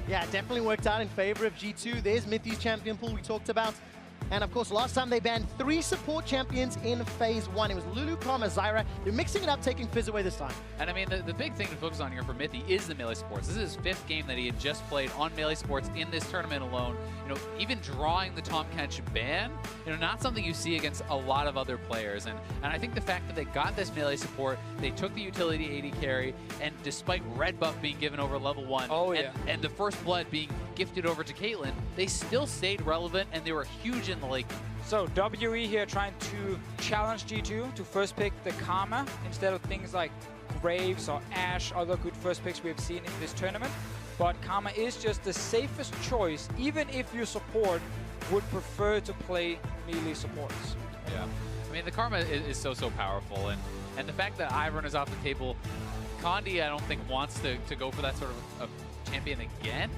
Yeah, it definitely worked out in favor of G2. There's Mithy's champion pool we talked about. And of course, last time they banned 3 support champions in Phase 1. It was Lulu, Karma, Zyra. They're mixing it up, taking Fizz away this time. And I mean, the big thing to focus on here for Mithy is the Melee Sports. This is his 5th game that he had just played on Melee Sports in this tournament alone. You know, even drawing the Tahm Kench ban, you know, not something you see against a lot of other players. And I think the fact that they got this Melee support, they took the utility AD carry, and despite red buff being given over level 1, and the first blood being gifted over to Caitlyn, they still stayed relevant and they were huge in the late game. So WE here trying to challenge G2 to first pick the Karma instead of things like Graves or Ashe, other good first picks we have seen in this tournament. But Karma is just the safest choice, even if your support would prefer to play melee supports. Yeah, I mean, the Karma is so powerful, and the fact that Ivern is off the table, Condi I don't think wants to go for that sort of a champion again.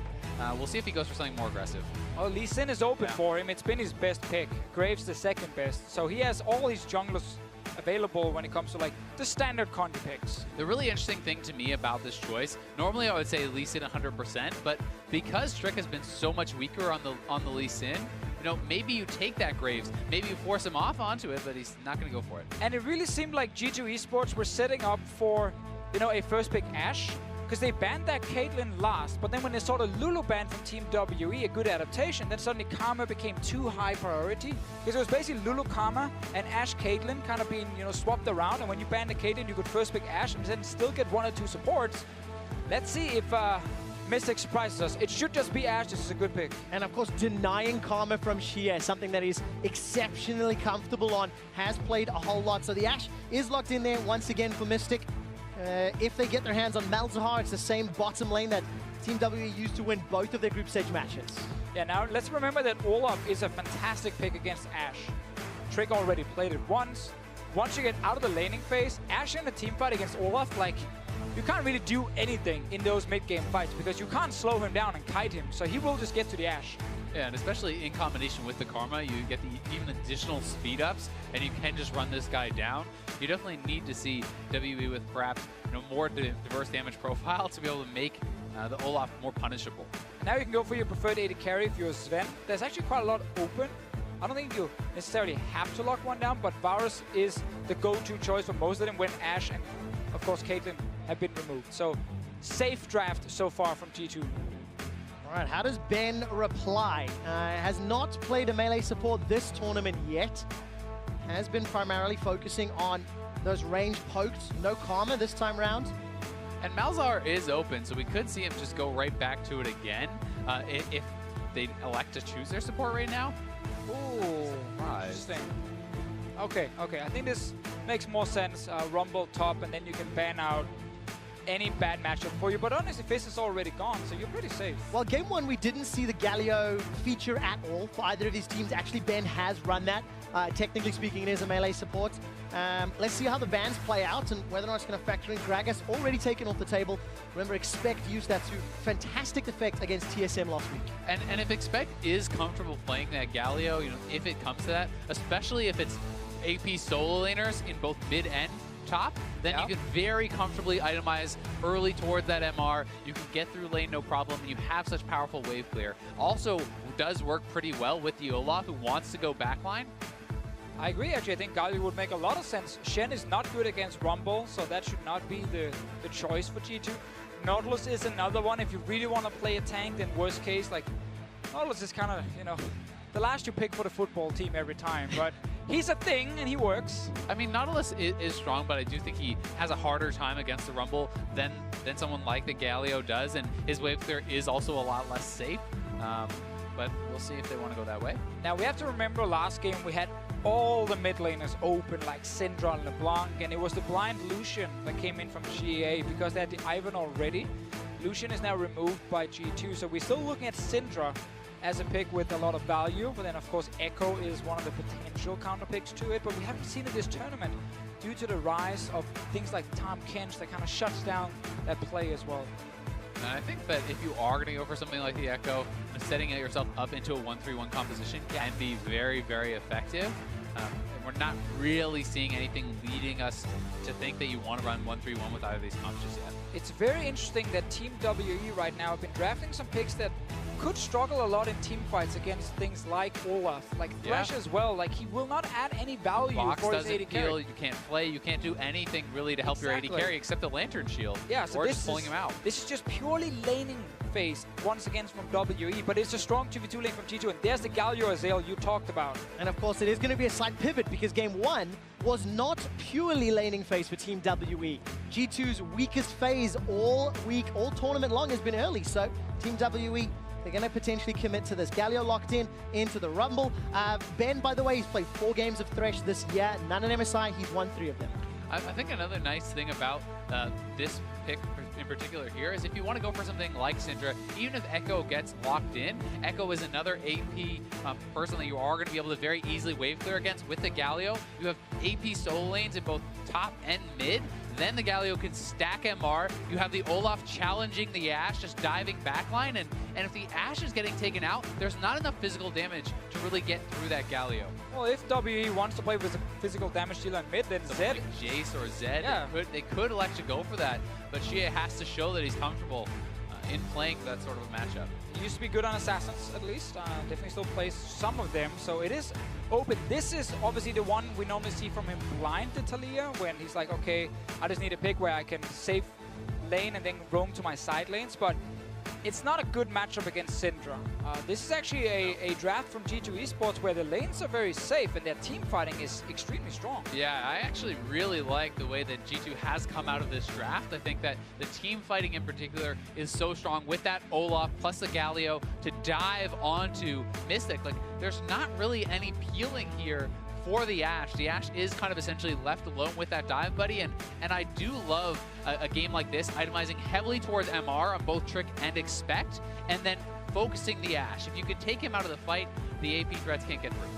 We'll see if he goes for something more aggressive. Well, Lee Sin is open for him. It's been his best pick. Graves the second best. So he has all his junglers available when it comes to like the standard Condi picks. The really interesting thing to me about this choice, normally I would say Lee Sin 100%, but because Strick has been so much weaker on the Lee Sin, you know, maybe you take that Graves, maybe you force him off onto it, but he's not going to go for it. And it really seemed like G2 Esports were setting up for, you know, a first pick Ashe, because they banned that Caitlyn last, but then when they saw the Lulu ban from Team WE, a good adaptation, then suddenly Karma became too high priority. Because it was basically Lulu Karma and Ashe Caitlyn kind of being, you know, swapped around, and when you ban the Caitlyn, you could first pick Ashe and then still get 1 or 2 supports. Let's see if Mystic surprises us. It should just be Ashe. This is a good pick. And of course, denying Karma from Xie, something that he's exceptionally comfortable on, has played a whole lot. So the Ashe is locked in there once again for Mystic. If they get their hands on Malzahar, it's the same bottom lane that Team WE used to win both of their group stage matches. Yeah, now let's remember that Olaf is a fantastic pick against Ashe. Trick already played it once. Once you get out of the laning phase, Ashe in a team fight against Olaf, like, you can't really do anything in those mid-game fights because you can't slow him down and kite him, so he will just get to the Ashe. Yeah, and especially in combination with the Karma, you get even additional speed ups, and you can just run this guy down. You definitely need to see WE with perhaps, you know, more diverse damage profile to be able to make the Olaf more punishable. Now you can go for your preferred AD carry if you're Sven. There's actually quite a lot open. I don't think you necessarily have to lock one down, but Varus is the go-to choice for most of them when Ashe and, of course, Caitlyn have been removed. So, safe draft so far from G2. All right, how does Ben reply? Has not played a melee support this tournament yet. Has been primarily focusing on those range pokes. No Karma this time round. And Malzahar is open, so we could see him just go right back to it again if they elect to choose their support right now. Ooh, interesting. Okay, I think this makes more sense. Rumble top, and then you can ban out any bad matchup for you, but honestly, Fizz is already gone, so you're pretty safe. Well, game 1, we didn't see the Galio feature at all for either of these teams. Actually, Ben has run that. Technically speaking, it is a melee support. Let's see how the bans play out and whether or not it's going to factor in. Gragas already taken off the table. Remember, Expect used that to fantastic effect against TSM last week. And if Expect is comfortable playing that Galio, you know, if it comes to that, especially if it's AP solo laners in both mid and top, then you can very comfortably itemize early towards that MR. You can get through lane no problem. You have such powerful wave clear. Also does work pretty well with the Olaf, who wants to go backline. I agree, actually. I think Galio would make a lot of sense. Shen is not good against Rumble, so that should not be the choice for G2. Nautilus is another one. If you really want to play a tank, then worst case, like, Nautilus is kind of, you know, the last you pick for the football team every time, but he's a thing and he works. I mean, Nautilus is strong, but I do think he has a harder time against the Rumble than someone like the Galio does, and his wave clear is also a lot less safe. But we'll see if they want to go that way. Now, we have to remember last game we had all the mid laners open, like Syndra and LeBlanc, and it was the blind Lucian that came in from GA because they had the Ivern already. Lucian is now removed by G2, so we're still looking at Syndra as a pick with a lot of value, but then of course Echo is one of the potential counter picks to it, but we haven't seen it this tournament due to the rise of things like Tahm Kench that kind of shuts down that play as well. And I think that if you are going to go for something like the Echo, setting yourself up into a 1-3-1 composition can be very, very effective. we're not really seeing anything leading us to think that you want to run 1-3-1 with either of these comps just yet. It's very interesting that Team WE right now have been drafting some picks that could struggle a lot in team fights against things like Olaf, like Thresh as well. Like, he will not add any value for his AD carry. You can't play, you can't do anything really to help your AD carry except the Lantern Shield. Yeah, so or just pulling him out. This is just purely laning phase once again from WE, but it's a strong 2v2 lane from G2, and there's the Galio Azale you talked about. And of course, it is going to be a slight pivot because game 1 was not purely laning phase for Team WE. G2's weakest phase all week, all tournament long has been early, so Team WE, they're going to potentially commit to this. Galio locked into the Rumble. Ben, by the way, he's played 4 games of Thresh this year, none in MSI, he's won 3 of them. I think another nice thing about this pick in particular here is if you want to go for something like Syndra, even if Echo gets locked in, Echo is another AP person that you are going to be able to very easily wave clear against with the Galio. You have AP solo lanes in both top and mid. Then the Galio can stack MR. You have the Olaf challenging the Ashe, just diving backline. And if the Ashe is getting taken out, there's not enough physical damage to really get through that Galio. Well, if WE wants to play with a physical damage dealer in mid, then Zed. Like Jace or Zed, they could elect to go for that. But Shea has to show that he's comfortable in playing that sort of a matchup. He used to be good on Assassins, at least. Definitely still plays some of them, so it is open. This is obviously the one we normally see from him blind to Taliyah, when he's like, okay, I just need a pick where I can save lane and then roam to my side lanes, but it's not a good matchup against Syndra. This is actually a draft from G2 eSports where the lanes are very safe and their team fighting is extremely strong. Yeah, I actually really like the way that G2 has come out of this draft. I think that the team fighting in particular is so strong with that Olaf plus the Galio to dive onto Mystic. Like, there's not really any peeling here for the Ashe. The Ashe is kind of essentially left alone with that dive buddy, and I do love a game like this, itemizing heavily towards MR on both Trick and Expect, and then focusing the Ashe. If you could take him out of the fight, the AP threats can't get through.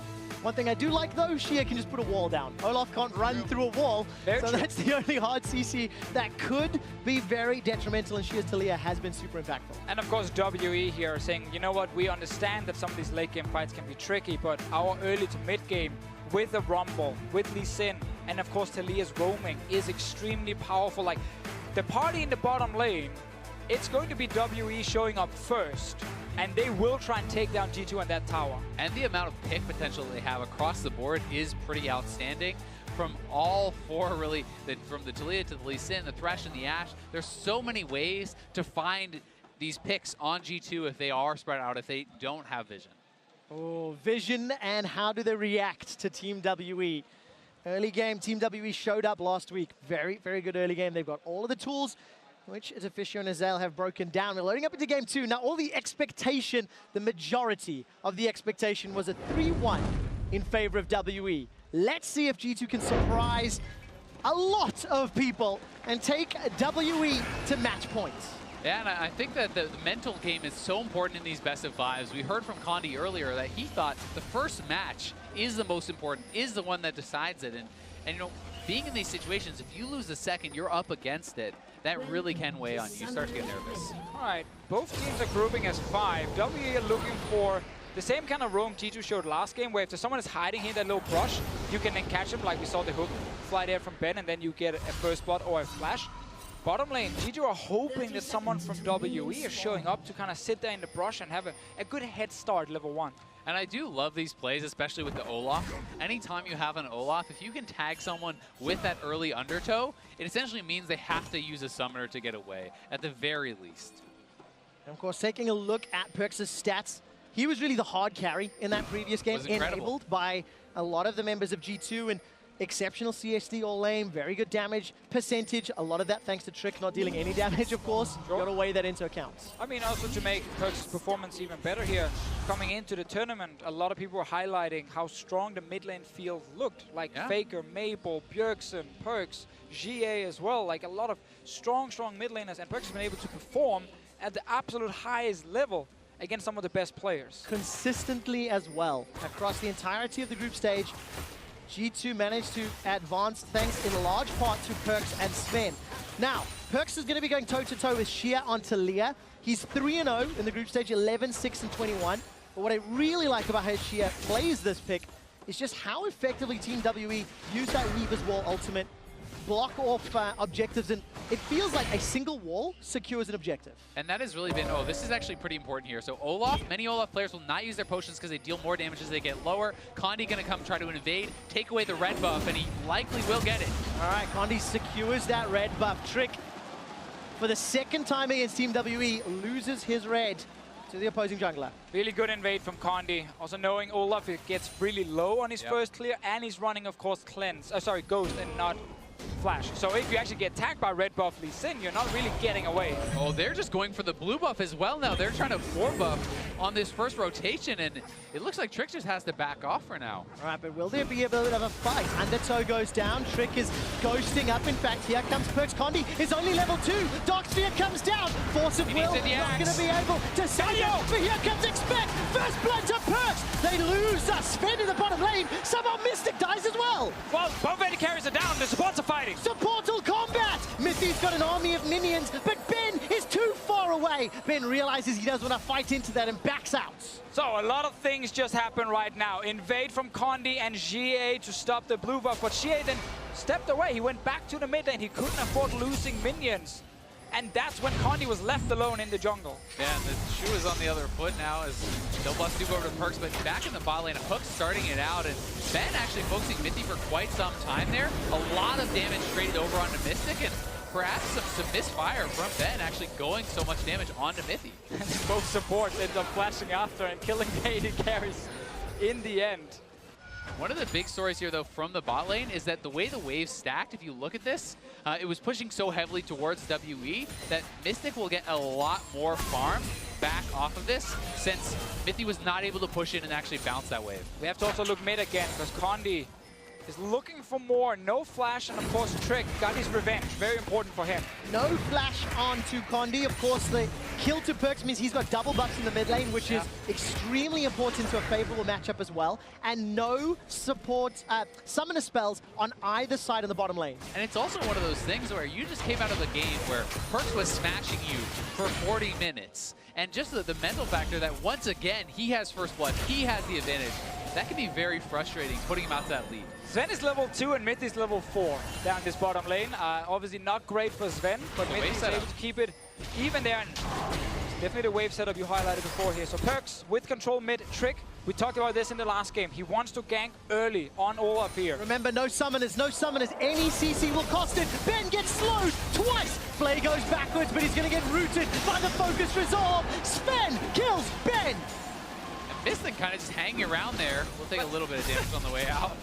One thing I do like though, Shea can just put a wall down. Olaf can't run through a wall, so that's the only hard CC that could be very detrimental, and Shea's Taliyah has been super impactful. And of course WE here saying, you know what, we understand that some of these late game fights can be tricky, but our early to mid game with the Rumble, with Lee Sin, and of course Taliyah's roaming is extremely powerful. Like, the party in the bottom lane, it's going to be WE showing up first, and they will try and take down G2 on that tower. And the amount of pick potential they have across the board is pretty outstanding. From all 4 really, from the Taliyah to the Lee Sin, the Thresh, and the Ashe, there's so many ways to find these picks on G2 if they are spread out, if they don't have vision. Oh, vision, and how do they react to Team WE? Early game, Team WE showed up last week. Very, very good early game. They've got all of the tools, which Invitational and Azale have broken down. We're loading up into game 2. Now, all the expectation, the majority of the expectation was a 3-1 in favor of WE. Let's see if G2 can surprise a lot of people and take WE to match points. Yeah, and I think that the mental game is so important in these best of 5s. We heard from Condi earlier that he thought the first match is the most important, is the one that decides it. And you know, being in these situations, if you lose the second, you're up against it. That really can weigh on you. You start to get nervous. All right, both teams are grouping as 5. WE are looking for the same kind of roam G2 showed last game, where if someone is hiding here, that little brush, you can then catch him, like we saw the hook fly there from Ben, and then you get a first blood or a flash. Bottom lane, G2 are hoping that someone from WE is showing up to kind of sit there in the brush and have a good head start level 1. And I do love these plays, especially with the Olaf. Anytime you have an Olaf, if you can tag someone with that early undertow, it essentially means they have to use a summoner to get away, at the very least. And of course, taking a look at Perkz' stats, he was really the hard carry in that previous game, enabled by a lot of the members of G2, and exceptional CSD all lane, very good damage percentage. A lot of that thanks to Trick not dealing any damage, of course. Sure. Got to weigh that into account. I mean, also to make Perkz' performance even better here, coming into the tournament, a lot of people were highlighting how strong the mid lane field looked. Like Faker, Maple, Bjergsen, Perkz, GA as well. Like a lot of strong mid laners, and Perkz has been able to perform at the absolute highest level against some of the best players. Consistently as well, across the entirety of the group stage. G2 managed to advance thanks in large part to Perkz and Sven. Now, Perkz is going to be going toe-to-toe with Shea on Taliyah. He's 3-0 in the group stage, 11, 6, and 21. But what I really like about how Shea plays this pick is just how effectively Team WE use that Weaver's Wall ultimate, block off objectives, and it feels like a single wall secures an objective. And that has really been, oh, this is actually pretty important here. So Olaf, many Olaf players will not use their potions because they deal more damage as they get lower. Condi gonna come try to invade, take away the red buff, and he likely will get it. All right, Condi secures that red buff. Trick, for the second time against Team WE, loses his red to the opposing jungler. Really good invade from Condi. Also knowing Olaf, it gets really low on his first clear, and he's running, of course, Ghost and not Flash. So if you actually get tagged by red buff Lee Sin, you're not really getting away. Oh, they're just going for the blue buff as well now. They're trying to 4-buff on this first rotation, and it looks like Trick just has to back off for now. All right, but will there be a bit of a fight? Undertow goes down. Trick is ghosting up. In fact, here comes Perks. Condi is only level 2. Darksphere comes down. Force of Will not going to be able to save it. But here comes Expect. First blood to Perks. They lose Sven in the bottom lane. Somehow Mystic dies as well. Well, both AD carries are down. The supports are fighting. Supportal combat! Mithy's got an army of minions, but Ben is too far away. Ben realizes he doesn't want to fight into that and backs out. So a lot of things just happen right now. Invade from Condi and GA to stop the blue buff, but GA then stepped away. He went back to the mid lane. He couldn't afford losing minions. And that's when Condi was left alone in the jungle. Yeah, and the shoe is on the other foot now as they'll bust go over to Perks, but back in the bot lane, Hook starting it out, and Ben actually focusing Mithy for quite some time there. A lot of damage traded over onto Mystic, and perhaps some misfire from Ben actually going so much damage onto Mithy. And both supports end up flashing after and killing the AD carries in the end. One of the big stories here, though, from the bot lane is that the way the waves stacked, if you look at this, it was pushing so heavily towards WE that Mystic will get a lot more farm back off of this since Mithy was not able to push in and actually bounce that wave. We have to also look mid again because Condi is looking for more. No flash, and of course Trick got his revenge. Very important for him. No flash onto Condi. Of course, the kill to Perks means he's got double buffs in the mid lane, which is extremely important to a favorable matchup as well. And no support summoner spells on either side of the bottom lane. And it's also one of those things where you just came out of a game where Perks was smashing you for 40 minutes. And just the mental factor that once again, he has first blood, he has the advantage. That can be very frustrating, putting him out to that lead. Sven is level 2 and Mithy is level 4 down this bottom lane. Obviously not great for Sven, but Mithy is able to keep it even there. And definitely the wave setup you highlighted before here. So Perks with control mid, Trick. We talked about this in the last game. He wants to gank early on Olaf here. Remember, no summoners, no summoners. Any CC will cost it. Ben gets slowed twice. Flay goes backwards, but he's going to get rooted by the focus resolve. Sven kills Ben. Mystic kind of just hanging around there. We'll take a little bit of damage on the way out.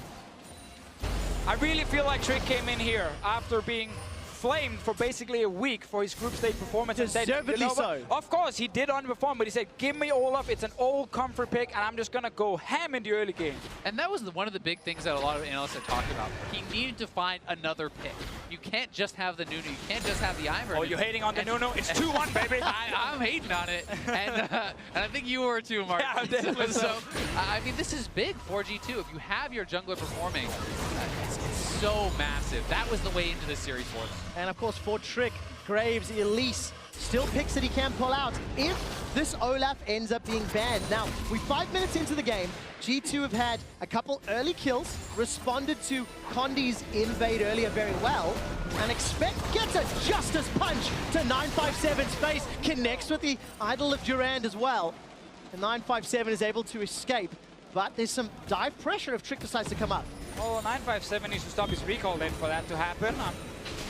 I really feel like Trick came in here after being flamed for basically a week for his group stage performance. Deservedly and said, so. Of course, he did underperform, but he said, give me Olaf. It's an old comfort pick, and I'm just going to go ham in the early game. And that was one of the big things that a lot of analysts had talked about. He needed to find another pick. You can't just have the Nunu. You can't just have the Ivern. Oh, you're hating on the Nunu? It's 2-1, baby. I'm hating on it. And I think you were too, Mark. Yeah, so, I mean, this is big for G2. If you have your jungler performing, it's so massive. That was the way into this series for them. And of course, for Trick, Graves, Elise, still picks that he can pull out if this Olaf ends up being banned. Now, we're 5 minutes into the game. G2 have had a couple early kills, responded to Condi's invade earlier very well, and Expect gets a Justice Punch to 957's face, connects with the Idol of Durand as well. And 957 is able to escape, but there's some dive pressure if Trick decides to come up. Well, 957 needs to stop his recall then for that to happen. I'm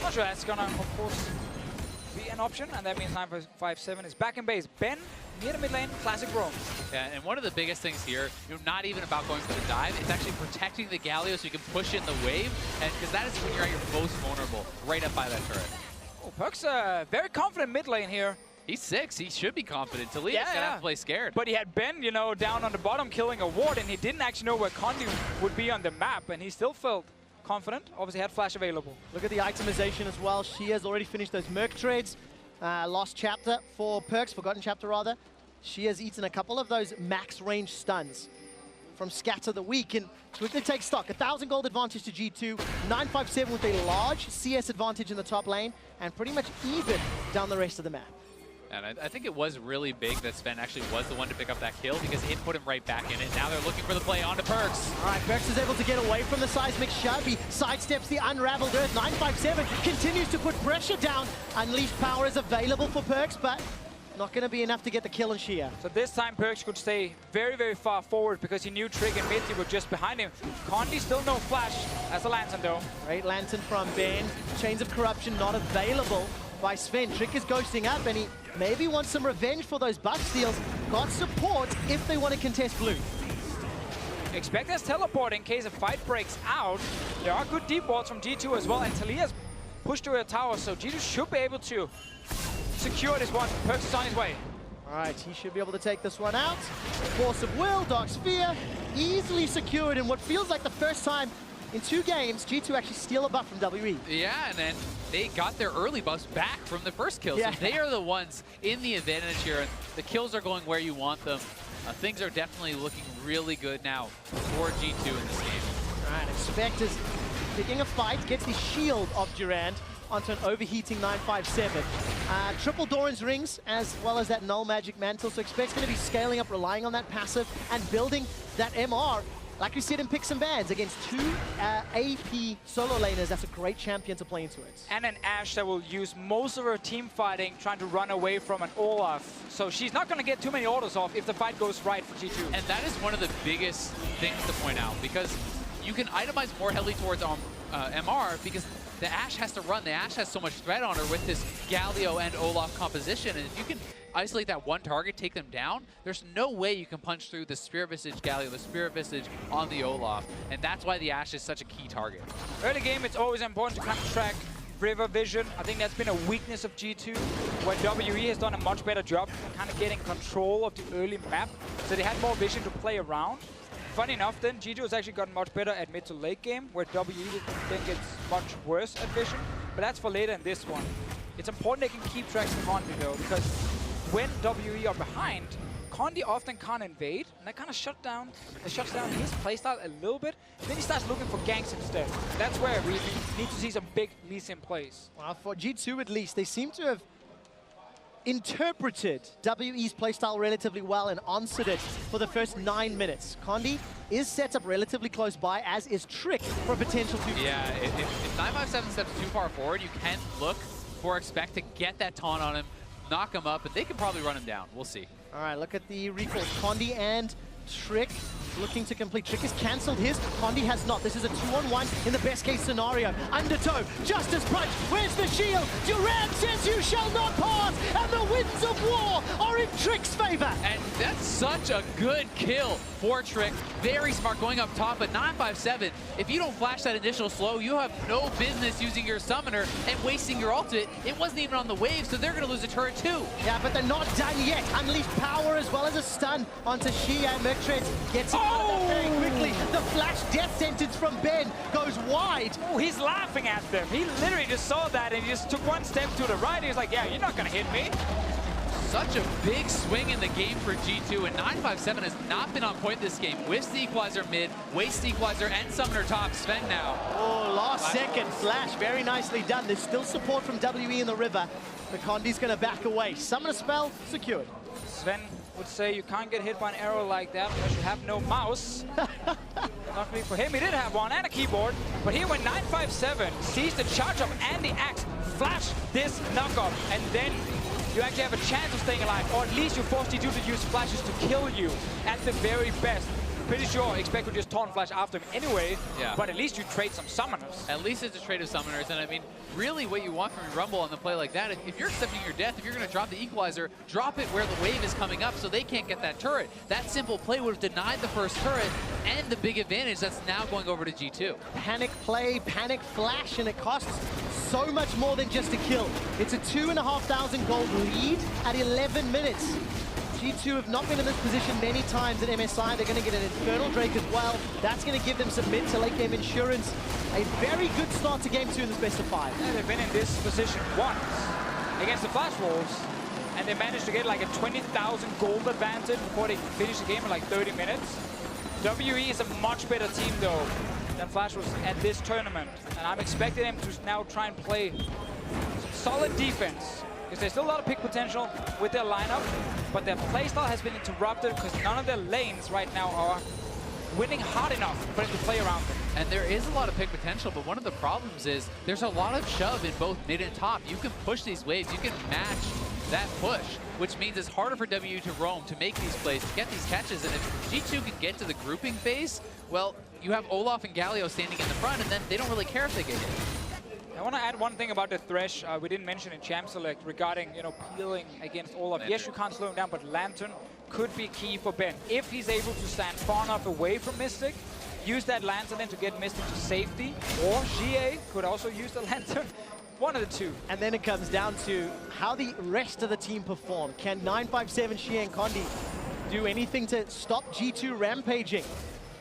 not sure that's gonna, of course, be an option, and that means 957 is back in base. Ben, near the mid lane, classic roam. Yeah, and one of the biggest things here, not even about going for the dive, it's actually protecting the Galio so you can push in the wave, and because that is when you're at your most vulnerable, right up by that turret. Oh, Perks very confident mid lane here. He's 6. He should be confident. Talia's gonna have to play scared. But he had Ben, you know, down on the bottom killing a ward, and he didn't actually know where Condi would be on the map, and he still felt confident. Obviously had flash available. Look at the itemization as well. She has already finished those Merc trades. Lost chapter for Perks, forgotten chapter rather. She has eaten a couple of those max range stuns from Scatter the Week, and quickly take stock. 1,000 gold advantage to G2, 957 with a large CS advantage in the top lane, and pretty much even down the rest of the map. And I think it was really big that Sven actually was the one to pick up that kill because it put him right back in it. Now they're looking for the play onto Perks. All right, Perks is able to get away from the seismic shot. He sidesteps the unraveled Earth. 957 continues to put pressure down. Unleashed power is available for Perks, but not going to be enough to get the kill on Shia. So this time Perks could stay very, very far forward because he knew Trick and Mithy were just behind him. Condi still no flash as a Lantern though. Great Lantern from Ben. Chains of Corruption not available by Sven. Trick is ghosting up and he maybe wants some revenge for those buff steals. Got support if they want to contest blue. Expect us teleport in case a fight breaks out. There are good deep wards from G2 as well, and Talia's pushed to a tower, so G2 should be able to secure this one. Perks is on his way. All right, he should be able to take this one out. Force of Will, Dark Sphere, easily secured in what feels like the first time in 2 games, G2 actually steal a buff from WE. Yeah, and then they got their early buffs back from the first kill. Yeah. So they are the ones in the advantage here, and the kills are going where you want them. Things are definitely looking really good now for G2 in this game. All right, Expect is picking a fight, gets the shield of Durand onto an overheating 957. Triple Doran's rings, as well as that null magic mantle. So Expect's going to be scaling up, relying on that passive, and building that MR. Like we said in Picks and Bans, against 2 AP solo laners, that's a great champion to play into it. And an Ashe that will use most of her team fighting trying to run away from an Olaf. So she's not going to get too many orders off if the fight goes right for G2. And that is one of the biggest things to point out, because you can itemize more heavily towards MR because the Ashe has to run. The Ashe has so much threat on her with this Galio and Olaf composition, and if you can isolate that one target, take them down, there's no way you can punch through the Spirit Visage Galio, the Spirit Visage on the Olaf, and that's why the Ashe is such a key target. Early game, it's always important to kind of track river vision. I think that's been a weakness of G2, where WE has done a much better job kind of getting control of the early map, so they had more vision to play around. Funny enough then, G2 has actually gotten much better at mid to late game, where WE think it's much worse at vision, but that's for later in this one. It's important they can keep track of Condi though, because when WE are behind, Condi often can't invade, and that kind of shuts down his playstyle a little bit. Then he starts looking for ganks instead. That's where we need to see some big Lee Sin plays. Well, for G2 at least, they seem to have interpreted WE's playstyle relatively well and answered it for the first 9 minutes. Condi is set up relatively close by, as is Trick for a potential 2v2. Yeah, if 957 steps too far forward, you can look for Expect to get that taunt on him, knock him up, and they can probably run him down. We'll see. All right, look at the recalls. Condi and Trick looking to complete. Trick has cancelled his. Condi has not. This is a 2-on-1 in the best case scenario. Undertow, Justice Punch. Where's the shield? Durand says you shall not pass, and the winds of war are in Trick's favor. And that's such a good kill for Trick. Very smart going up top, but 957, if you don't flash that initial slow, you have no business using your summoner and wasting your ultimate. It wasn't even on the wave, so they're going to lose a turret too. Yeah, but they're not done yet. Unleashed power as well as a stun onto Shia. Mertreads gets him out of that very quickly. The flash death sentence from Ben goes wide. Oh, he's laughing at them. He literally just saw that and he just took one step to the right. He was like, yeah, you're not going to hit me. Such a big swing in the game for G2, and 957 has not been on point this game. Whiffs the equalizer mid, wastes the equalizer, and summoner top. Sven now. Oh, last second flash. Very nicely done. There's still support from WE in the river. But Condi's going to back away. Summoner spell secured. Sven would say you can't get hit by an arrow like that unless you have no mouse. Luckily for him, he did have one and a keyboard. But here when 957 sees the charge up and the axe, flash this knockoff, and then you actually have a chance of staying alive, or at least you force G2 to use flashes to kill you at the very best. Pretty sure Expect would just taunt flash after him anyway, yeah. But at least you trade some summoners. At least it's a trade of summoners, and I mean, really what you want from your Rumble on the play like that, if you're accepting your death, if you're going to drop the equalizer, drop it where the wave is coming up so they can't get that turret. That simple play would have denied the first turret and the big advantage that's now going over to G2. Panic play, panic flash, and it costs so much more than just a kill. It's a 2,500 gold lead at 11 minutes. G2 have not been in this position many times at MSI. They're going to get an Infernal Drake as well. That's going to give them some mid to late game insurance. A very good start to game 2 in this best of 5. Yeah, they've been in this position once against the Flash Wolves, and they managed to get like a 20,000 gold advantage before they finished the game in like 30 minutes. WE is a much better team though than Flash Wolves at this tournament, and I'm expecting them to now try and play some solid defense. Because there's still a lot of pick potential with their lineup, but their playstyle has been interrupted because none of their lanes right now are winning hard enough for him to play around them. And there is a lot of pick potential, but one of the problems is there's a lot of shove in both mid and top. You can push these waves, you can match that push, which means it's harder for W to roam, to make these plays, to get these catches. And if G2 can get to the grouping phase, well, you have Olaf and Galio standing in the front, and then they don't really care if they get hit. I want to add one thing about the Thresh we didn't mention in Champ Select regarding, peeling against Olaf. Lantern. Yes, you can't slow him down, but Lantern could be key for Ben. If he's able to stand far enough away from Mystic, use that Lantern then to get Mystic to safety, or GA could also use the Lantern. One of the two. And then it comes down to how the rest of the team perform. Can 957, Xie and Condi do anything to stop G2 rampaging?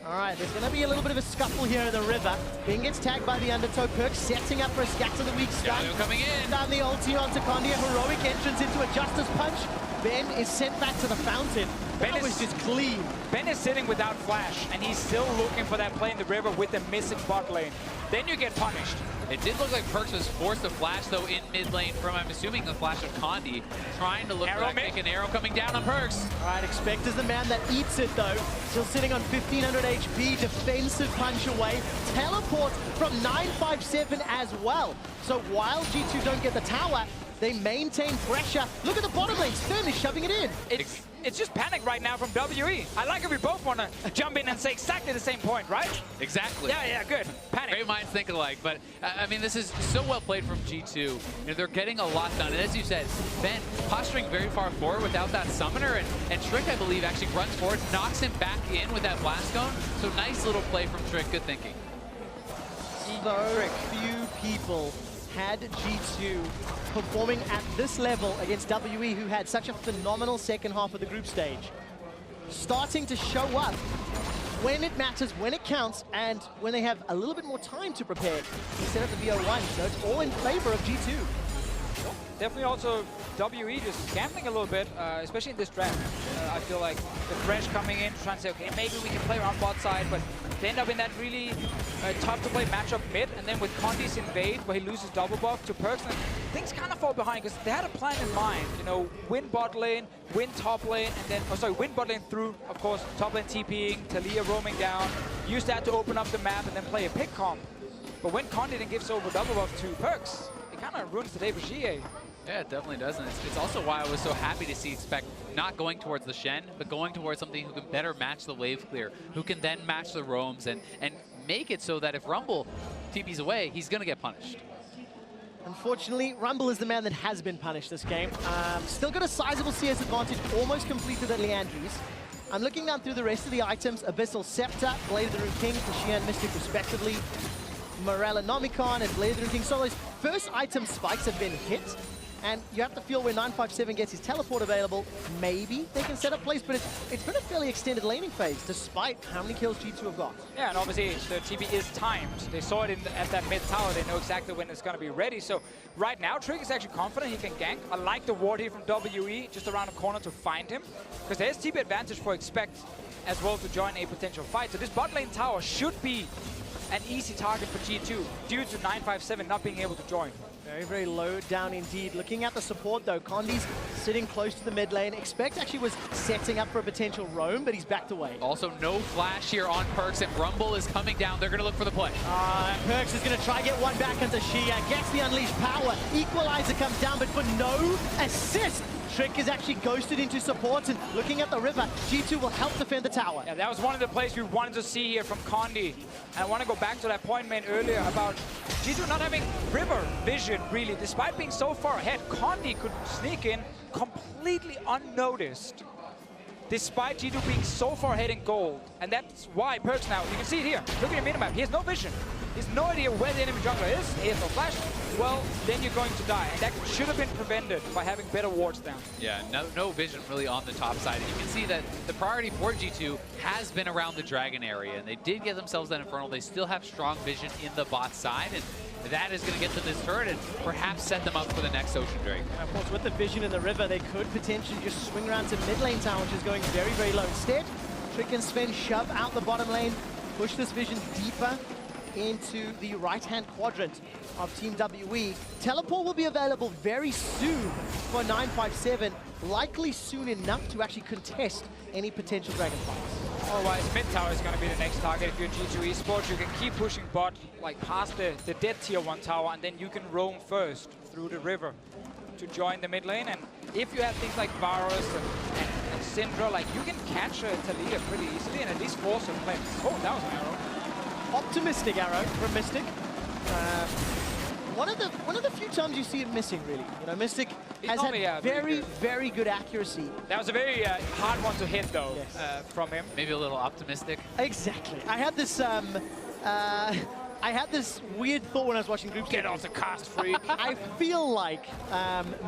All right, there's going to be a little bit of a scuffle here in the river. Ben gets tagged by the undertow. Perk setting up for a scatter the weak stun. Galio coming in. Down the ulti onto Condi. A heroic entrance into a Justice Punch. Ben is sent back to the fountain. That was just clean. Ben is sitting without flash, and he's still looking for that play in the river with the missing bot lane. Then you get punished. It did look like Perks was forced to flash, though, in mid lane from, I'm assuming, the flash of Condi, trying to look for that kick, an arrow coming down on Perks. All right, Expect is the man that eats it, though. Still sitting on 1,500 HP, defensive punch away. Teleport from 957 as well. So while G2 don't get the tower, they maintain pressure. Look at the bottom lane. Stern is shoving it in. It's just panic right now from WE. I like if we both want to jump in and say exactly the same point, right? Exactly. Yeah, good. Panic. Great minds think alike, but I mean, this is so well played from G2. They're getting a lot done, and as you said, Ben posturing very far forward without that summoner, and Trick, I believe, actually runs forward, knocks him back in with that blast cone. So nice little play from Trick. Good thinking. So few people had G2 performing at this level against WE, who had such a phenomenal second half of the group stage. Starting to show up when it matters, when it counts, and when they have a little bit more time to prepare instead of the VO1. So it's all in favor of G2. Definitely also WE just gambling a little bit, especially in this draft. I feel like the Thresh coming in, trying to say, okay, maybe we can play around bot side, but they end up in that really tough to play matchup mid, and then with Condi's invade, where he loses double buff to Perks, and things kind of fall behind, because they had a plan in mind, win bot lane, win top lane, and then, win bot lane through, of course, top lane TPing, Talia roaming down, use that to open up the map, and then play a pick comp. But when Condi then gives over double buff to Perks, it kind of ruins the day for GA. Yeah, it definitely does, and it's also why I was so happy to see Expect not going towards the Shen, but going towards something who can better match the wave clear, who can then match the roams and make it so that if Rumble TP's away, he's going to get punished. Unfortunately, Rumble is the man that has been punished this game. Still got a sizable CS advantage, almost completed at Leandri's. I'm looking down through the rest of the items. Abyssal Scepter, Blade of the Rune King, Xie and Mystic respectively. Morella Nomicon and Blade of the Rune King. So those first item spikes have been hit. And you have to feel where 957 gets his teleport available, maybe they can set up plays, but it's been a fairly extended laning phase, despite how many kills G2 have got. Yeah, and obviously the TP is timed. They saw it at that mid tower. They know exactly when it's going to be ready. So right now, Trick is actually confident he can gank. I like the ward here from WE, just around the corner to find him, because there's TP advantage for Expect as well to join a potential fight. So this bot lane tower should be an easy target for G2, due to 957 not being able to join. Very, very low down indeed. Looking at the support though, Condi's sitting close to the mid lane. Expect actually was setting up for a potential roam, but he's backed away. Also, no flash here on Perks, and Rumble is coming down. They're going to look for the play. Perks is going to try get one back into Xie. Gets the unleashed power. Equalizer comes down, but for no assist. Trick is actually ghosted into support, and looking at the river, G2 will help defend the tower. Yeah, that was one of the plays we wanted to see here from Condi. And I want to go back to that point made earlier about G2 not having river vision, really. Despite being so far ahead, Condi could sneak in completely unnoticed, despite G2 being so far ahead in gold. And that's why Perks now, you can see it here, look at the minimap, he has no vision. He has no idea where the enemy jungler is, he has no flash. Well, then you're going to die. And that should have been prevented by having better wards down. Yeah, no vision really on the top side. And you can see that the priority for G2 has been around the Dragon area. And they did get themselves that Infernal. They still have strong vision in the bot side. And that is going to get them this turret and perhaps set them up for the next Ocean Drake. And of course, with the vision in the river, they could potentially just swing around to mid lane tower, which is going very, very low. Instead, Trick and Sven shove out the bottom lane, push this vision deeper into the right-hand quadrant of Team WE. Teleport will be available very soon for 957, likely soon enough to actually contest any potential Dragon fights. Otherwise, mid tower is going to be the next target. If you're G2 eSports, you can keep pushing bot, like past the dead tier 1 tower, and then you can roam first through the river to join the mid lane. And if you have things like Varus and Syndra, like you can catch Taliyah pretty easily and at least force her play. Oh, that was an arrow. Optimistic arrow from Mystic. One of the few times you see it missing, really. You know, Mystic has had very good accuracy. That was a very hard one to hit, though, yes. From him. Maybe a little optimistic. Exactly. I had this weird thought when I was watching group. Get off the cast, freak. I feel like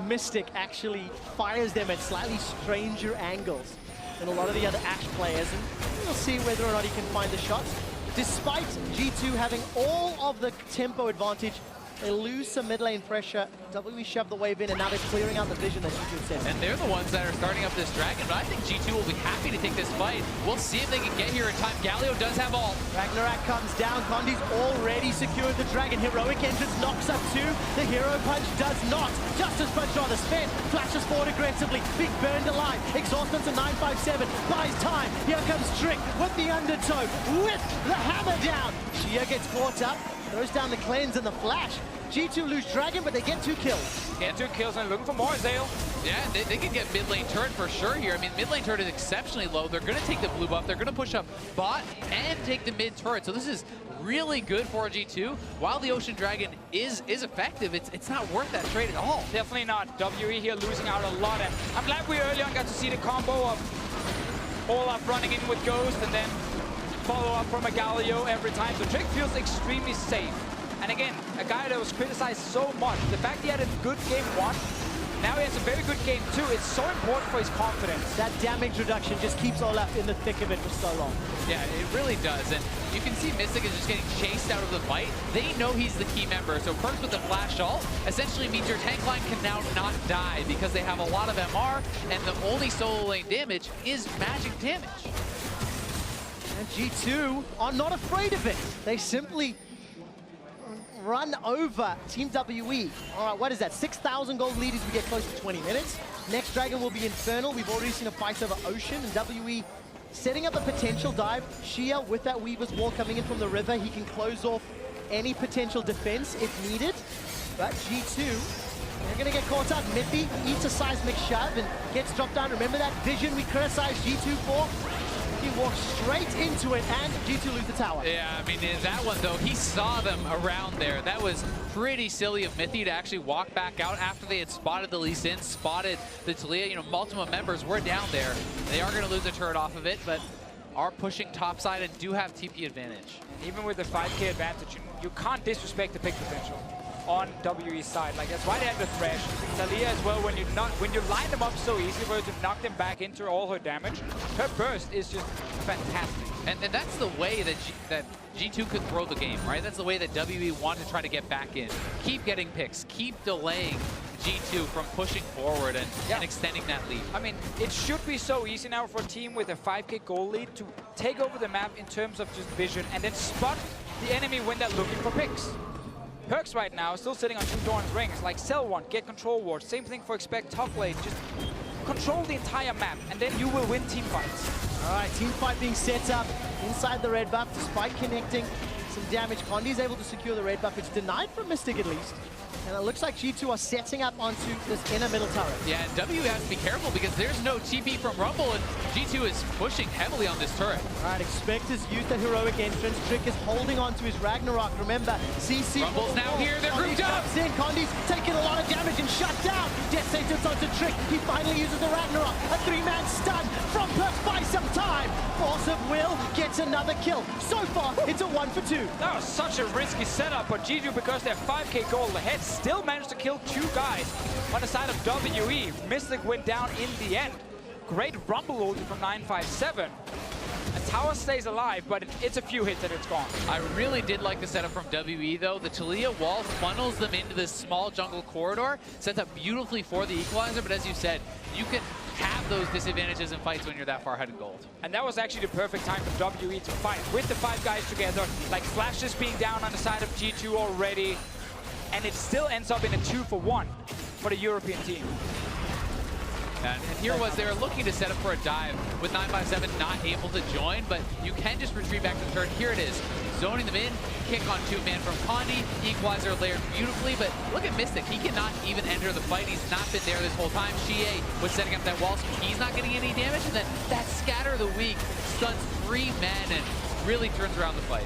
Mystic actually fires them at slightly stranger angles than a lot of the other Ashe players, and we'll see whether or not he can find the shots. Despite G2 having all of the tempo advantage, they lose some mid lane pressure. WE shove the wave in, and now they're clearing out the vision that G2 said. And they're the ones that are starting up this dragon, but I think G2 will be happy to take this fight. We'll see if they can get here in time. Galio does have ult. Ragnarok comes down. Condi's already secured the dragon. Heroic entrance knocks up 2. The hero punch does not. Justice punch rather spent. Flashes forward aggressively. Big burned alive. Exhaustment to 957. Buys time. Here comes Trick with the undertow. With the hammer down. Shia gets caught up. Throws down the cleanse and the flash. G2 lose dragon, but they get 2 kills. Get 2 kills and looking for more, Zale. Yeah, they can get mid lane turret for sure here. I mean, mid lane turret is exceptionally low. They're going to take the blue buff. They're going to push up bot and take the mid turret. So this is really good for G2. While the Ocean Dragon is effective, it's not worth that trade at all. Definitely not. WE here losing out a lot. And I'm glad we early on got to see the combo of Olaf running in with Ghost and then follow up from a Galio every time. So Trick feels extremely safe. And again, a guy that was criticized so much. The fact he had a good game 1, now he has a very good game 2. It's so important for his confidence. That damage reduction just keeps Olaf in the thick of it for so long. Yeah, it really does. And you can see Mystic is just getting chased out of the fight. They know he's the key member. So Perks with the flash ult essentially means your tank line can now not die because they have a lot of MR, and the only solo lane damage is magic damage. And G2 are not afraid of it. They simply run over Team WE. All right, what is that? 6,000 gold lead as we get close to 20 minutes. Next dragon will be Infernal. We've already seen a fight over Ocean, and WE setting up a potential dive. Shia with that Weaver's Wall coming in from the river. He can close off any potential defense if needed. But G2, they're going to get caught up. Miffy eats a seismic shove and gets dropped down. Remember that vision we criticized G2 for? He walks straight into it, and G2 lose the tower. Yeah, I mean, in that one, though, he saw them around there. That was pretty silly of Mithy to actually walk back out after they had spotted the Lee Sin, spotted the Taliyah. You know, multiple members were down there. They are going to lose a turret off of it, but are pushing topside and do have TP advantage. Even with the 5k advantage, you can't disrespect the pick potential on WE's side. Like, that's why they have the Thresh. Taliyah as well, when you line them up so easily for her to knock them back into all her damage, her burst is just fantastic. And that's the way that G2 could throw the game, right? That's the way that WE want to try to get back in. Keep getting picks, keep delaying G2 from pushing forward and extending that lead. I mean, it should be so easy now for a team with a 5k goal lead to take over the map in terms of just vision and then spot the enemy when they're looking for picks. Perks right now still sitting on 2 Doran's rings, like sell one, get control ward. Same thing for expect top lane. Just control the entire map, and then you will win team fights. All right, team fight being set up inside the red buff, despite connecting some damage. Condi is able to secure the red buff. It's denied from Mystic at least. And it looks like G2 are setting up onto this inner middle turret. Yeah, and W has to be careful because there's no TP from Rumble, and G2 is pushing heavily on this turret. All right, Expector's used the heroic entrance. Trick is holding on to his Ragnarok. Remember, CC... Rumble's now here, they're grouped up! Condi's taking a lot of damage and shut down. Death sentence onto Trick. He finally uses the Ragnarok. A 3-man stun from Perks by some time. Force of Will gets another kill. So far, it's a 1 for 2. That was such a risky setup, but G2, because they're 5k gold ahead, still managed to kill 2 guys on the side of WE. Mystic went down in the end. Great Rumble ulti from 957. And tower stays alive, but it's a few hits and it's gone. I really did like the setup from WE, though. The Taliyah wall funnels them into this small jungle corridor, sets up beautifully for the equalizer, but as you said, you can have those disadvantages in fights when you're that far ahead in gold. And that was actually the perfect time for WE to fight with the 5 guys together. Like Flash just being down on the side of G2 already. And it still ends up in a 2-for-1 for the European team. And here was, they were looking to set up for a dive with 957 not able to join, but you can just retreat back to the turret. Here it is, zoning them in, kick on 2-man from Condi, equalizer layered beautifully, but look at Mystic, he cannot even enter the fight. He's not been there this whole time. Shie was setting up that wall, so he's not getting any damage, and then that scatter of the week stuns 3 men and really turns around the fight.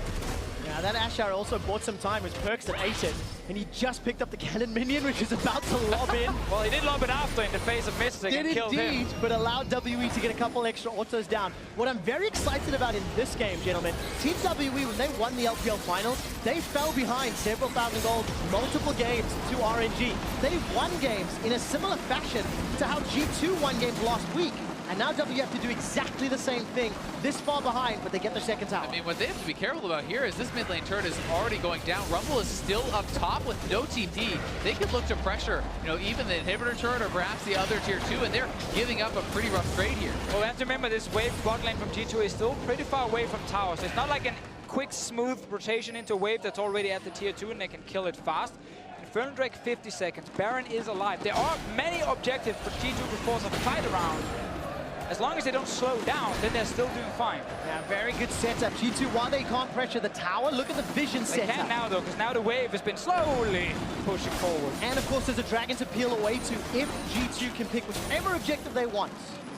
Yeah, that Ashar also bought some time as Perks that ate it, and he just picked up the cannon minion, which is about to lob in. Well, he did lob it after in the face of Mystic and killed him. But allowed WE to get a couple extra autos down. What I'm very excited about in this game, gentlemen, Team WE, when they won the LPL finals, they fell behind several thousand gold, multiple games to RNG. They won games in a similar fashion to how G2 won games last week. And now W have to do exactly the same thing, this far behind, but they get their second tower. I mean, what they have to be careful about here is this mid lane turret is already going down. Rumble is still up top with no TP. They could look to pressure, you know, even the inhibitor turret or perhaps the other tier 2, and they're giving up a pretty rough trade here. Well, we have to remember this wave bot lane from G2 is still pretty far away from towers. So it's not like a quick, smooth rotation into a wave that's already at the tier 2 and they can kill it fast. Infernal Drake, 50 seconds. Baron is alive. There are many objectives for G2 to force a fight around. As long as they don't slow down, then they're still doing fine. Yeah, very good setup. G2, while they can't pressure the tower, look at the vision setup. They can now, though, because now the wave has been slowly pushing forward. And, of course, there's a dragon to peel away to if G2 can pick whichever objective they want.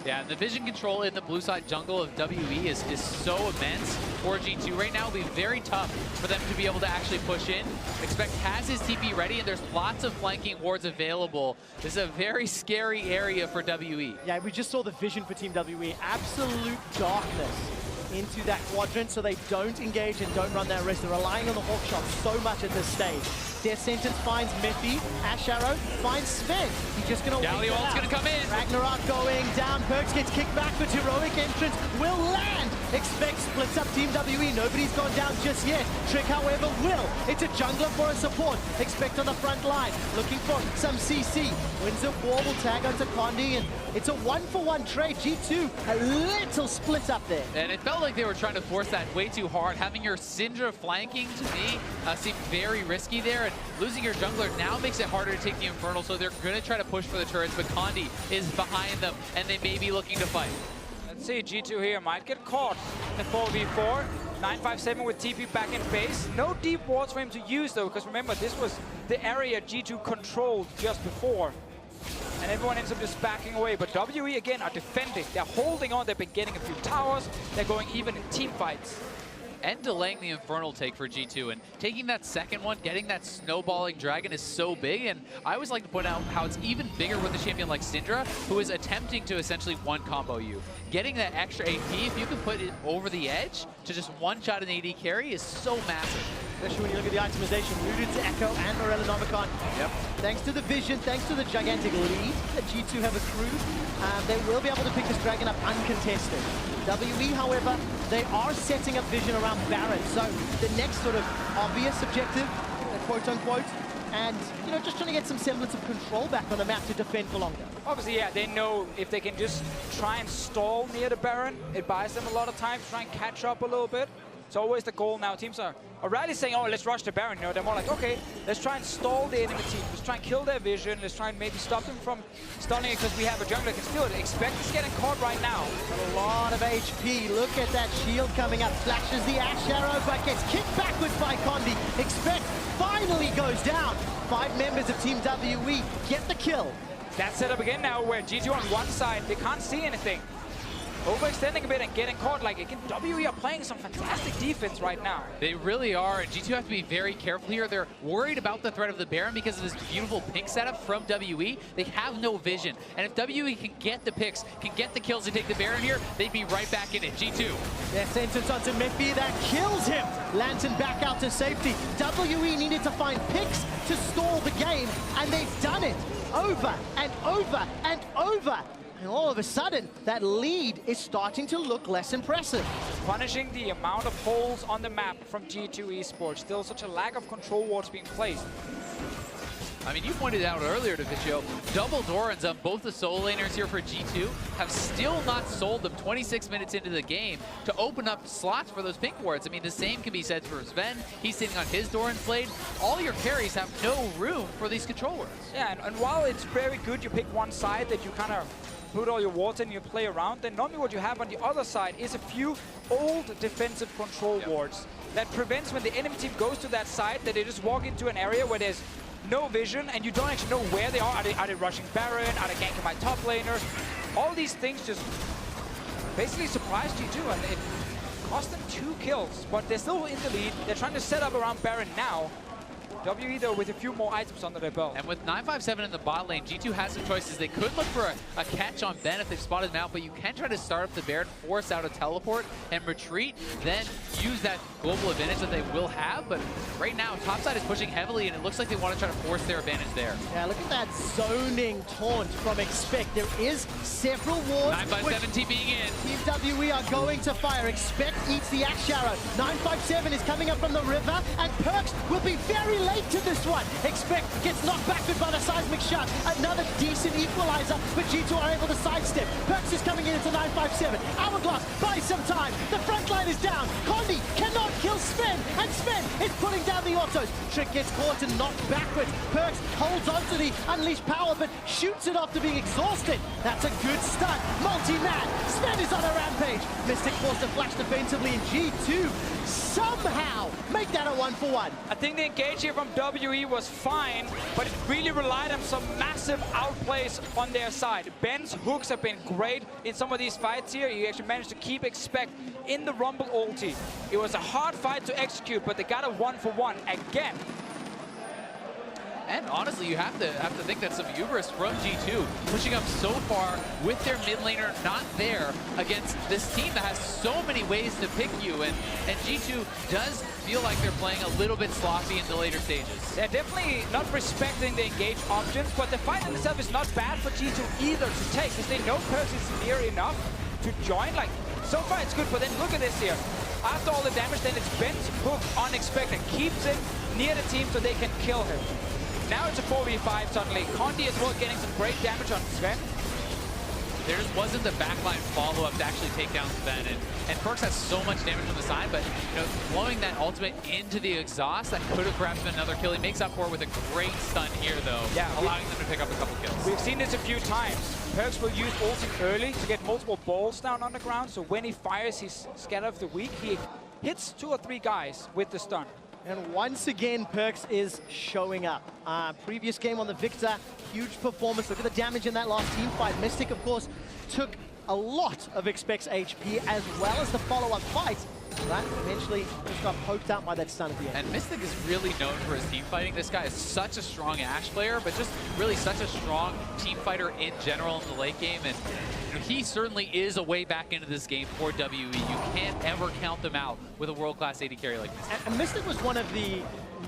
Yeah, the vision control in the blue side jungle of WE is so immense for G2. Right now, it'll be very tough for them to be able to actually push in. Expect has his TP ready, and there's lots of flanking wards available. This is a very scary area for WE. Yeah, we just saw the vision for Team WE. Absolute darkness into that quadrant, so they don't engage and don't run that risk. They're relying on the Hawk shot so much at this stage. Death Sentence finds Miffy. Ash Arrow finds Sven. He's just going to wait it out. Galio going to come in. Ragnarok going down. Perks gets kicked back, but heroic entrance will land. Expect splits up Team WE. Nobody's gone down just yet. Trick, however, will. It's a jungler for a support. Expect on the front line. Looking for some CC. Wins a war, will tag onto Condi, and it's a 1-for-1 trade. G2, a little split up there. And it felt like they were trying to force that way too hard. Having your Syndra flanking, to me, seemed very risky there. And losing your jungler now makes it harder to take the Infernal, so they're going to try to push for the turrets, but Condi is behind them, and they may be looking to fight. Let's see, G2 here might get caught in the 4v4. 957 with TP back in base. No deep wards for him to use, though, because remember, this was the area G2 controlled just before. And everyone ends up just backing away. But WE, again, are defending. They're holding on. They've been getting a few towers. They're going even in team fights. And delaying the Infernal take for G2, and taking that second one, getting that snowballing dragon is so big. And I always like to point out how it's even bigger with a champion like Syndra, who is attempting to essentially one-combo you. Getting that extra AP, if you can put it over the edge to just one-shot an AD carry, is so massive. Especially when you look at the itemization, rooted to Echo and Morellonomicon. Yep. Thanks to the vision, thanks to the gigantic lead that G2 have accrued, they will be able to pick this dragon up uncontested. WE, however, they are setting up vision around Baron, so the next sort of obvious objective, quote-unquote, and, you know, just trying to get some semblance of control back on the map to defend for longer. Obviously, yeah, they know if they can just try and stall near the Baron, it buys them a lot of time to try and catch up a little bit. It's always the goal now. Teams are rarely saying, oh, let's rush the Baron. You know, they're more like, okay, let's try and stall the enemy team. Let's try and kill their vision. Let's try and maybe stop them from stunning it because we have a jungler that can steal it. Expect is getting caught right now. Got a lot of HP. Look at that shield coming up. Flashes the Ash Arrow, but gets kicked backwards by Condi. Expect finally goes down. 5 members of Team WE get the kill. That setup again now where G2 on one side, they can't see anything. Overextending a bit and getting caught. Like, again, WE are playing some fantastic defense right now. They really are, and G2 have to be very careful here. They're worried about the threat of the Baron because of this beautiful pick setup from WE. They have no vision, and if WE can get the picks, can get the kills to take the Baron here, they'd be right back in it. G2. Their sentence onto Miffy, that kills him. Lantern back out to safety. WE needed to find picks to stall the game, and they've done it over and over and over. And all of a sudden, that lead is starting to look less impressive. Punishing the amount of holes on the map from G2 eSports. Still such a lack of control wards being placed. I mean, you pointed out earlier to Vicio, double Dorans on both the solo laners here for G2 have still not sold them 26 minutes into the game to open up slots for those pink wards. I mean, the same can be said for Sven. He's sitting on his Doran blade. All your carries have no room for these control wards. Yeah, and while it's very good you pick one side that you kind of put all your wards in, you play around, then normally what you have on the other side is a few old defensive control wards that prevents when the enemy team goes to that side that they just walk into an area where there's no vision and you don't actually know where they are. Are they rushing Baron? Are they ganking my top laner? All these things just basically surprised you too, and it cost them 2 kills, but they're still in the lead. They're trying to set up around Baron now. WE though with a few more items under their belt. And with 957 in the bot lane, G2 has some choices. They could look for a catch on Ben if they've spotted him out, but you can try to start up the Baron, force out a teleport, and retreat, then use that global advantage that they will have. But right now, topside is pushing heavily, and it looks like they want to try to force their advantage there. Yeah, look at that zoning taunt from Expect. There is several wards. 957 TPing in. Team WE are going to fire. Expect eats the Axe Arrow. 957 is coming up from the river, and Perks will be very late to this one. Expect gets knocked backward by the seismic shot. Another decent equalizer, but G2 are able to sidestep. Perks is coming in into 957. Hourglass buys some time. The front line is down. Condi cannot kill Sven, and Sven is putting down the autos. Trick gets caught and knocked backwards. Perks holds on to the unleashed power, but shoots it after being exhausted. That's a good start. Multi-man. Sven is on a rampage. Mystic forced to flash defensively, and G2 somehow make that a 1-for-1. I think the engage here from WE was fine, but it really relied on some massive outplays on their side. Ben's hooks have been great in some of these fights here. He actually managed to keep Expect in the Rumble ulti. It was a hard fight to execute, but they got a 1-for-1 again. And honestly, you have to think that some hubris from G2 pushing up so far with their mid laner not there against this team that has so many ways to pick you. And G2 does feel like they're playing a little bit sloppy in the later stages. They're definitely not respecting the engage options, but the fight in itself is not bad for G2 either to take, because they know Perks is near enough to join. Like, so far it's good, but then look at this here. After all the damage, then it's Ben's hook on Expect and keeps him near the team so they can kill him. Now it's a 4v5 suddenly. Condi as well getting some great damage on Sven. There just wasn't the backline follow-up to actually take down Sven, and Perks has so much damage on the side, but you know, blowing that ultimate into the exhaust, that could have perhaps been another kill. He makes up for it with a great stun here, though, allowing them to pick up a couple kills. We've seen this a few times. Perks will use ulti early to get multiple balls down on the ground, so when he fires his Scatter of the Weak, he hits 2 or 3 guys with the stun. And once again, Perks is showing up. Previous game on the Victor, huge performance. Look at the damage in that last team fight. Mystic, of course, took a lot of Expect's HP as well as the follow-up fight. But eventually just got poked out by that stun at the end. And Mystic is really known for his team fighting. This guy is such a strong Ashe player, but just really such a strong team fighter in general in the late game. And you know, he certainly is a way back into this game for WE. You can't ever count them out with a world-class AD carry like Mystic. And Mystic was one of the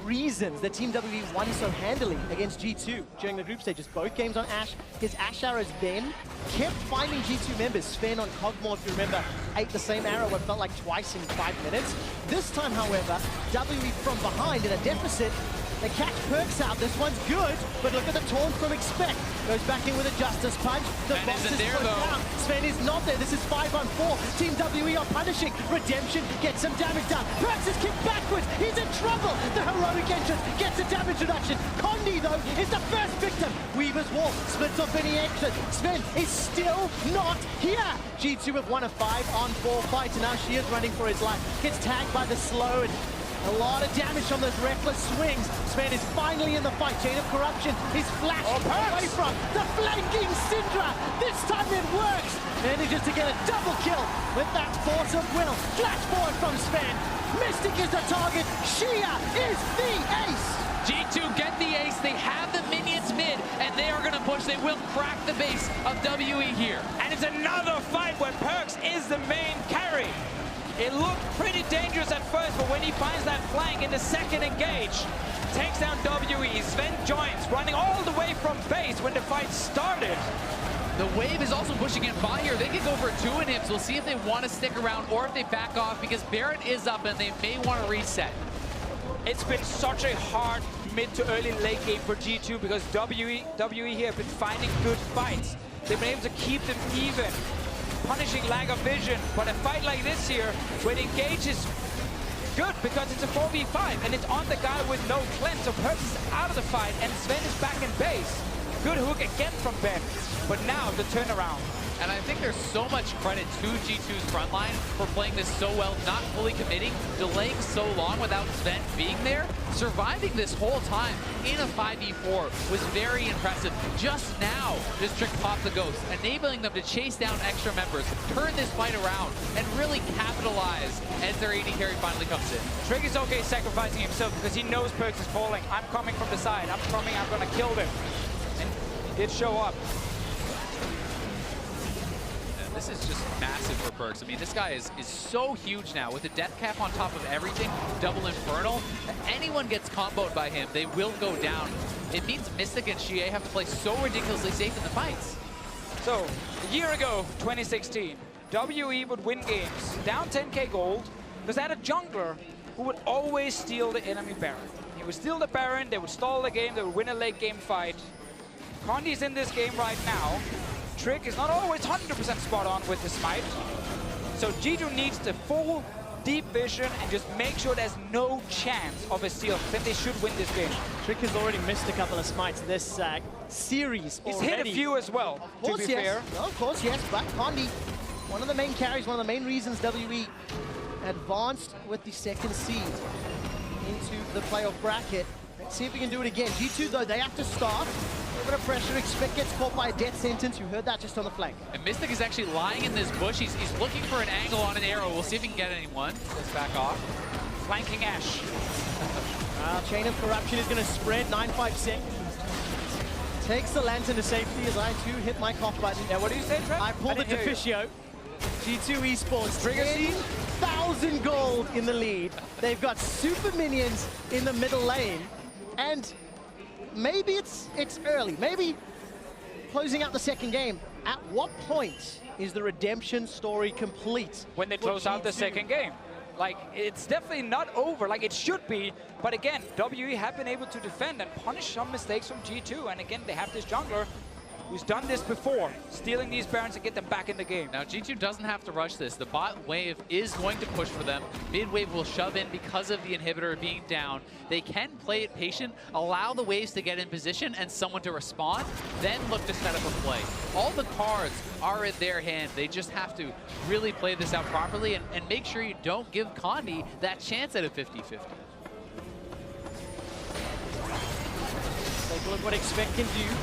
reasons that Team WE won so handily against G2 during the group stages. Both games on Ashe. His Ashe arrows then kept finding G2 members. Sven on Cogmore, if you remember, ate the same arrow what felt like twice in 5 minutes. This time, however, WE from behind in a deficit. They catch Perks out. This one's good, but look at the taunt from Expect. Goes back in with a Justice Punch. The boss is put down. Sven is not there. This is 5-on-4. Team WE are punishing. Redemption gets some damage done. Perks is kicked backwards. He's in trouble. The heroic entrance gets a damage reduction. Condi, though, is the first victim. Weaver's Wall splits off any exit. Sven is still not here. G2 have won a 5-on-4 fight, and now she is running for his life. Gets tagged by the slow, and a lot of damage from those reckless swings. Sven is finally in the fight. Chain of Corruption is flashed away from the flanking Syndra. This time it works. Manages to get a double kill with that force of will. Flash forward from Sven. Mystic is the target. Shia is the ace. G2 get the ace. They have the minions mid, and they are going to push. They will crack the base of WE here. And it's another fight where Perks is the main carry. It looked pretty dangerous at first, but when he finds that flank in the second engage, takes down WE. Sven joins, running all the way from base when the fight started. The wave is also pushing in by here. They could go for 2 inhibs. We'll see if they want to stick around or if they back off, because Baron is up and they may want to reset. It's been such a hard mid to early late game for G2 because WE here have been finding good fights. They've been able to keep them even, punishing lack of vision. But a fight like this here, where it engages good because it's a 4v5 and it's on the guy with no cleanse. So Perks is out of the fight and Sven is back in base. Good hook again from Ben. But now the turnaround. And I think there's so much credit to G2's frontline for playing this so well, not fully committing, delaying so long without Sven being there. Surviving this whole time in a 5v4 was very impressive. Just now, this Trick popped the Ghost, enabling them to chase down extra members, turn this fight around, and really capitalize as their AD carry finally comes in. Trick is okay sacrificing himself because he knows Perks is falling. I'm coming from the side. I'm coming, I'm gonna kill them. And he did show up. This is just massive for Perks. I mean, this guy is so huge now with the death cap on top of everything, double Infernal. If anyone gets comboed by him, they will go down. It means Mystic and Xie have to play so ridiculously safe in the fights. So, a year ago, 2016, WE would win games, down 10k gold, because they had a jungler who would always steal the enemy Baron. He would steal the Baron, they would stall the game, they would win a late game fight. Condi's in this game right now. Trick is not always 100% spot on with the smite. So G2 needs the full deep vision and just make sure there's no chance of a steal. Then they should win this game. Trick has already missed a couple of smites this series He's already. hit a few as well, to be fair. No, of course, yes, but Condi, one of the main carries, one of the main reasons WE advanced with the second seed into the playoff bracket. Let's see if we can do it again. G2, though, they have to start. A little bit of pressure. Expect gets caught by a death sentence. You heard that just on the flank. And Mystic is actually lying in this bush. He's looking for an angle on an arrow. We'll see if he can get anyone. Let's back off. Flanking Ash. Chain of Corruption is going to spread. 956. Takes the Lantern to safety as I, too, hit my cough button. Yeah, what do you say, Trent? I pulled the Deficio. G2 eSports. Trigger seed. 10,000 gold in the lead. They've got super minions in the middle lane. And maybe it's early. Maybe closing out the second game. At what point is the redemption story complete? When they close out the second game. Like, it's definitely not over, like it should be. But again, WE have been able to defend and punish some mistakes from G2. And again, they have this jungler who's done this before, stealing these Barons and get them back in the game. Now, G2 doesn't have to rush this. The bot wave is going to push for them. Mid wave will shove in because of the inhibitor being down. They can play it patient, allow the waves to get in position and someone to respond, then look to set up a play. All the cards are in their hand. They just have to really play this out properly and make sure you don't give Condi that chance at a 50-50. Take a look what Expect can do.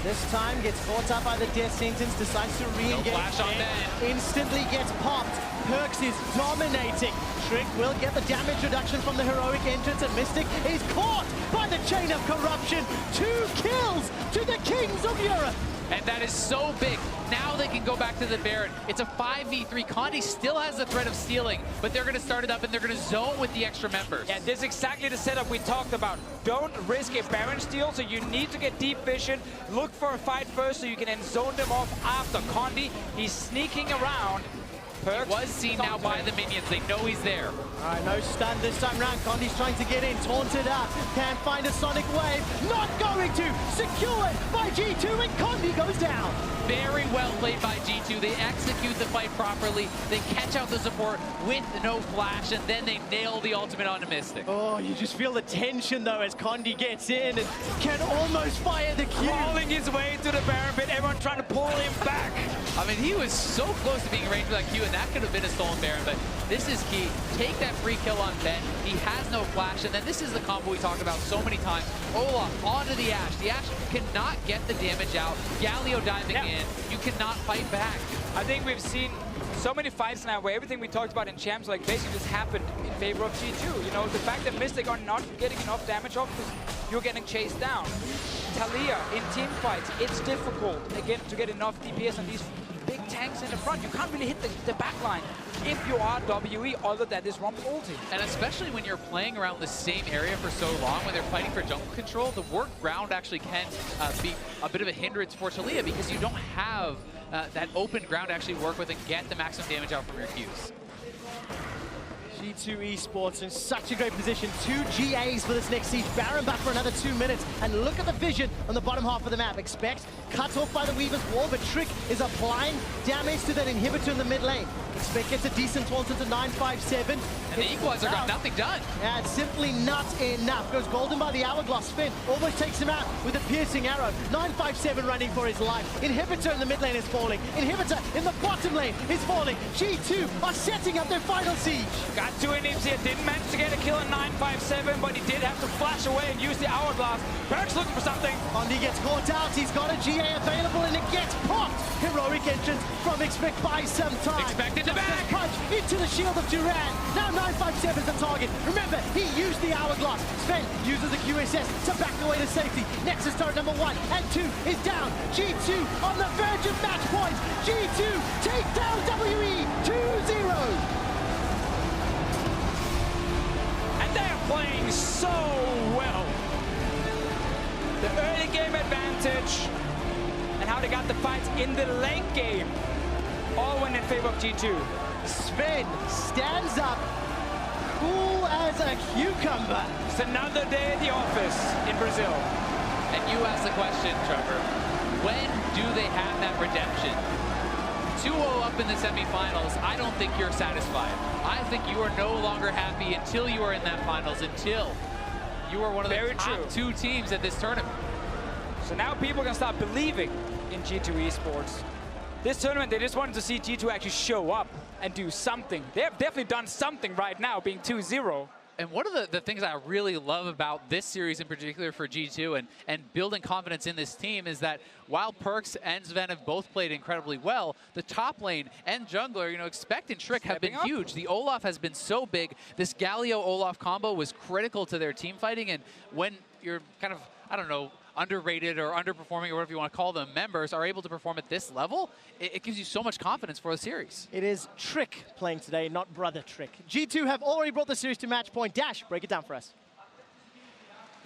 This time gets caught up by the death sentence, decides to re-engage. No flash on Ben. Instantly gets popped. Perks is dominating. Trick will get the damage reduction from the heroic entrance, and Mystic is caught by the Chain of Corruption. 2 kills to the Kings of Europe. And that is so big. Now they can go back to the Baron. It's a 5v3. Condi still has the threat of stealing, but they're going to start it up and they're going to zone with the extra members. Yeah, this is exactly the setup we talked about. Don't risk a Baron steal, so you need to get deep vision. Look for a fight first so you can then zone them off after. Condi, he's sneaking around. Perks was seen now by the minions. They know he's there. All right, no stun this time round. Condi's trying to get in, taunted up. Can't find a Sonic Wave. Not going to. Secured by G2, and Condi goes down. Very well played by G2. They execute the fight properly. They catch out the support with no flash, and then they nail the ultimate onto Mystic. Oh, you just feel the tension, though, as Condi gets in and can almost fire the Q. Crawling his way to the Baron pit, everyone trying to pull him back. I mean, he was so close to being ranged with that Q, and that could have been a stolen Baron, but this is key. Take that free kill on Ben. He has no flash, and then this is the combo we talked about so many times. Olaf onto the Ashe. The Ashe cannot get the damage out. Galio diving in. You cannot fight back. I think we've seen so many fights now where everything we talked about in Champs like basically just happened in favor of G2. You know, the fact that Mystic are not getting enough damage off because you're getting chased down. Talia in team fights, it's difficult again to get enough DPS on these big tanks in the front. You can't really hit the back line if you are WE other than this Rumble ulti. And especially when you're playing around the same area for so long, when they're fighting for jungle control, the work ground actually can be a bit of a hindrance for Talia because you don't have that open ground to actually work with and get the maximum damage out from your Qs. G2 eSports in such a great position. 2 GAs for this next siege. Baron back for another 2 minutes. And look at the vision on the bottom half of the map. Expect cut off by the Weaver's wall, but Trick is applying damage to that inhibitor in the mid lane. Expect gets a decent taunt into 957. And the Equalizer got nothing done. Yeah, it's simply not enough. Goes golden by the hourglass. Finn almost takes him out with a piercing arrow. 957 running for his life. Inhibitor in the mid lane is falling. Inhibitor in the bottom lane is falling. G2 are setting up their final siege. Got 2 inhibs here. Didn't manage to get a kill in 957, but he did have to flash away and use the hourglass. Berg's looking for something. Ondi gets caught out. He's got a GA available and it gets popped. Heroic entrance from Expect by some time. Expect in the back. Punch into the shield of Duran. Now 957 is the target. Remember, he used the hourglass. Sven uses the QSS to back away to safety. Nexus turret number 1 and 2 is down. G2 on the verge of match point. G2 take down WE 2-0. And they're playing so well. The early game advantage and how they got the fights in the late game all went in favor of G2. Sven stands up, cool as a cucumber. It's another day at the office in Brazil. And you asked the question, Trevor, when do they have that redemption? 2-0 up in the semifinals, I don't think you're satisfied. I think you are no longer happy until you are in that finals, until you are one of the top 2 teams at this tournament. So now people can start believing in G2 eSports. This tournament, they just wanted to see G2 actually show up and do something. They have definitely done something right now, being 2-0. And one of the things I really love about this series in particular for G2 and building confidence in this team is that while Perkz and Sven have both played incredibly well, the top lane and jungler, you know, Expect and Trick have been huge. The Olaf has been so big. This Galio-Olaf combo was critical to their team fighting, and when you're kind of, I don't know, underrated or underperforming or whatever you want to call them, members are able to perform at this level, it gives you so much confidence for the series. It is Trick playing today, not Brother Trick. G2 have already brought the series to match point. Dash, break it down for us.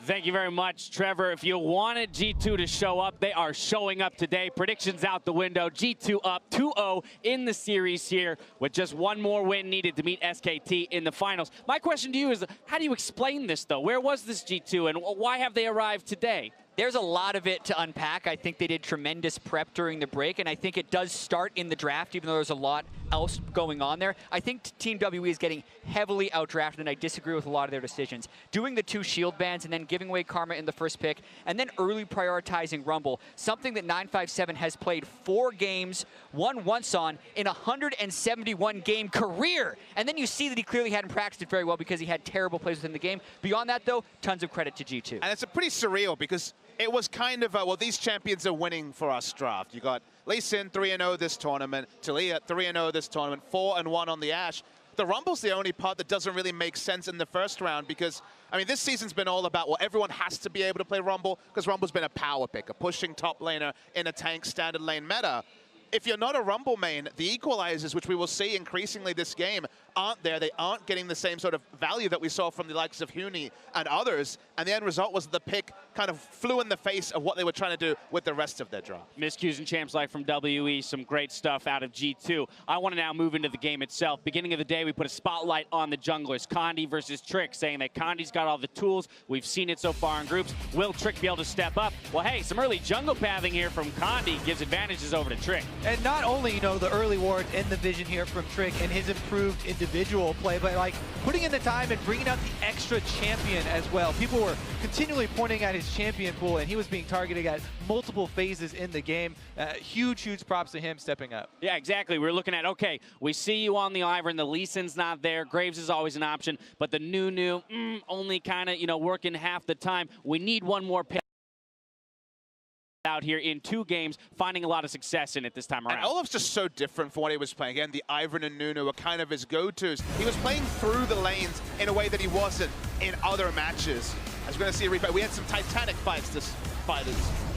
Thank you very much, Trevor. If you wanted G2 to show up, they are showing up today. Predictions out the window. G2 up 2-0 in the series here with just one more win needed to meet SKT in the finals. My question to you is, how do you explain this, though? Where was this G2, and why have they arrived today? There's a lot of it to unpack. I think they did tremendous prep during the break, and I think it does start in the draft, even though there's a lot else going on there. I think Team WE is getting heavily outdrafted, and I disagree with a lot of their decisions. Doing the 2 shield bans and then giving away Karma in the first pick, and then early prioritizing Rumble, something that 957 has played 4 games, won once on, in a 171-game career. And then you see that he clearly hadn't practiced it very well because he had terrible plays within the game. Beyond that, though, tons of credit to G2. And it's a pretty surreal because it was kind of, well, these champions are winning for us draft. You got Lee Sin 3-0 this tournament, Talia 3-0 this tournament, 4-1 on the Ashe. The Rumble's the only part that doesn't really make sense in the first round because, I mean, this season's been all about, well, everyone has to be able to play Rumble because Rumble's been a power pick, a pushing top laner in a tank standard lane meta. If you're not a Rumble main, the equalizers, which we will see increasingly this game, aren't there. They aren't getting the same sort of value that we saw from the likes of Huni and others. And the end result was the pick kind of flew in the face of what they were trying to do with the rest of their draft. Miscues and Champs Life from WE, some great stuff out of G2. I want to now move into the game itself. Beginning of the day, we put a spotlight on the junglers. Condi versus Trick, saying that Condi's got all the tools. We've seen it so far in groups. Will Trick be able to step up? Well, hey, some early jungle pathing here from Condi gives advantages over to Trick. And not only, you know, the early ward and the vision here from Trick and his improved individual play, but like putting in the time and bringing out the extra champion as well. People were continually pointing at his champion pool, and he was being targeted at multiple phases in the game. Huge props to him stepping up. Yeah, exactly. We're looking at, okay, we see you on the Ivern. The Lee Sin's not there. Graves is always an option, but the Nunu only kind of, you know, working half the time. We need one more pick out here in 2 games, finding a lot of success in it this time around. And Olaf's just so different from what he was playing. Again, the Ivern and Nunu were kind of his go-tos. He was playing through the lanes in a way that he wasn't in other matches. As we're going to see a replay, we had some titanic fights this